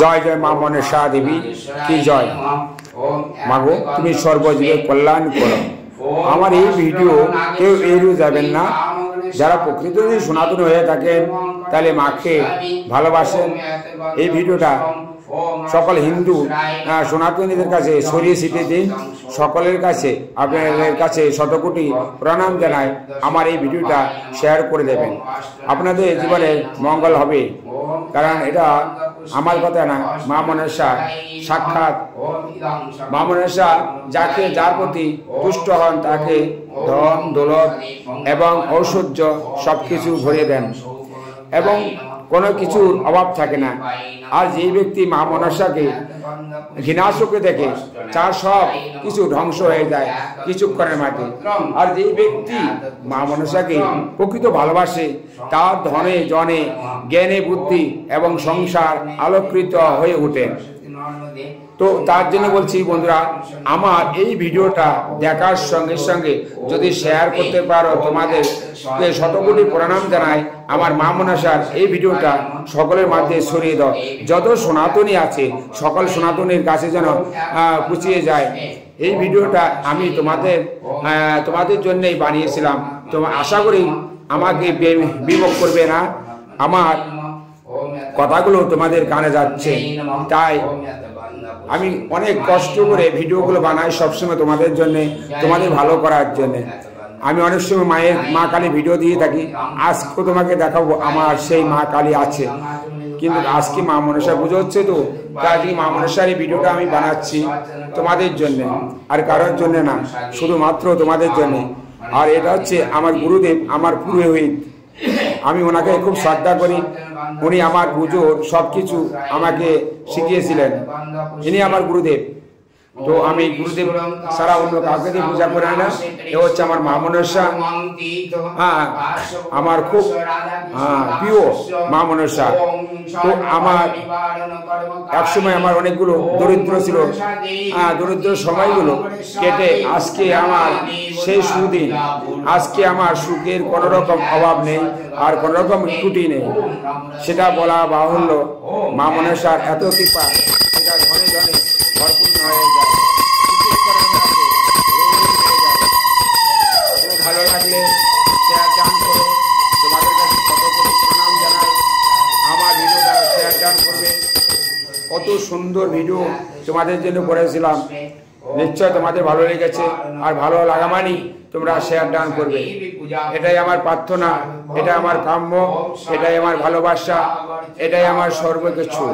জয় জয় মা মনসা দেবী কি জয়। মাগো তুমি সর্বজীবের কল্যাণ করো। আমার এই ভিডিও কেউ এড়িয়ে যাবেন না। যারা প্রকৃত যদি সনাতন হয়ে থাকেন তাহলে মাকে ভালোবাসেন। এই ভিডিওটা সকল হিন্দু সনাতনীদের কাছে ছড়িয়ে ছিটিয়ে দিন। সকলের কাছে আপনাদের কাছে শতকোটি প্রণাম জানাই। আমার এই ভিডিওটা শেয়ার করে দেবেন, আপনাদের জীবনে মঙ্গল হবে। কারণ এটা আমার কথা না, মা মনসা সাক্ষাৎ। মা মনসা যাকে যার প্রতি তুষ্ট হন তাকে ধন দৌলত এবং ঐশ্বর্য সবকিছু ভরিয়ে দেন এবং কোনো কিছুর অভাব থাকে না। আর যে ব্যক্তি মা মনসাকে ঘৃণা চোখে দেখে তার সব কিছু ধ্বংস হয়ে যায় কিছুক্ষণের মাঝে। আর যে ব্যক্তি মা মনসাকে প্রকৃত ভালোবাসে তার ধনে জনে জ্ঞানে বুদ্ধি এবং সংসার আলোকৃত হয়ে ওঠে। তো তার জন্য বলছি বন্ধুরা, আমার এই ভিডিওটা দেখার সঙ্গে সঙ্গে যদি শেয়ার করতে পারো তোমাদের শতকোটি প্রণাম জানাই। আমার মা মনসার এই ভিডিওটা সকলের মাঝে ছড়িয়ে দাও। যত সনাতনী আছে সকল সনাতনীর কাছে যেন পুছিয়ে যায়। এই ভিডিওটা আমি তোমাদের জন্যই বানিয়েছিলাম। তো আশা করি আমাকে বিমুখ করবে না। আমার কথাগুলো তোমাদের কানে যাচ্ছে, তাই আমি অনেক কষ্ট করে ভিডিওগুলো বানাই সবসময় তোমাদের জন্য, তোমাদের ভালো করার জন্য। আমি অনেক সময় মা কালী ভিডিও দিয়ে থাকি। আজকে তোমাকে দেখাবো আমার সেই মা কালী আছে, কিন্তু আজকে মা মনসা পুজো হচ্ছে। তো আজকে মা মনসার এই ভিডিওটা আমি বানাচ্ছি তোমাদের জন্য, আর কারোর জন্য না, শুধুমাত্র তোমাদের জন্য। আর এটা হচ্ছে আমার গুরুদেব, আমার পুরোহিত। আমি ওনাকে খুব শ্রদ্ধা করি। উনি আমার পুজোর সবকিছু আমাকে শিখিয়েছিলেন। ইনি আমার গুরুদেব। তো আমি গুরুদেব সারা অন্য কাউকে দিয়ে পূজা করে না। এ হচ্ছে আমার মা মনসা। আমার খুব প্রিয় মা মনসা। তো আমার একসময় আমার অনেকগুলো দরিদ্র ছিল, দরিদ্র সময়গুলো কেটে আজকে আমার সেই সুদিন। আজকে আমার সুখের কোনো রকম অভাব নেই, আর কোনো রকম ত্রুটি নেই। সেটা বলা বাহুল্য। মা মনসার এত কৃপা, সেটা ধনে ধনে ভরপূর্ণ হয়ে যায়। ভালো লাগলে শেয়ার ডান করো। তোমাদের কাছে শতকোটি প্রণাম জানাই। আমার ভিডিওটা শেয়ার ডান করবে। কত সুন্দর ভিডিও তোমাদের জন্য করেছিলাম, নিশ্চয় তোমাদের ভালো লেগেছে। আর ভালো লাগা মানেই তোমরা শেয়ার ডান করবে। এটাই আমার প্রার্থনা, এটাই আমার কাম্য, এটাই আমার ভালোবাসা, এটাই আমার সর্বকিছু।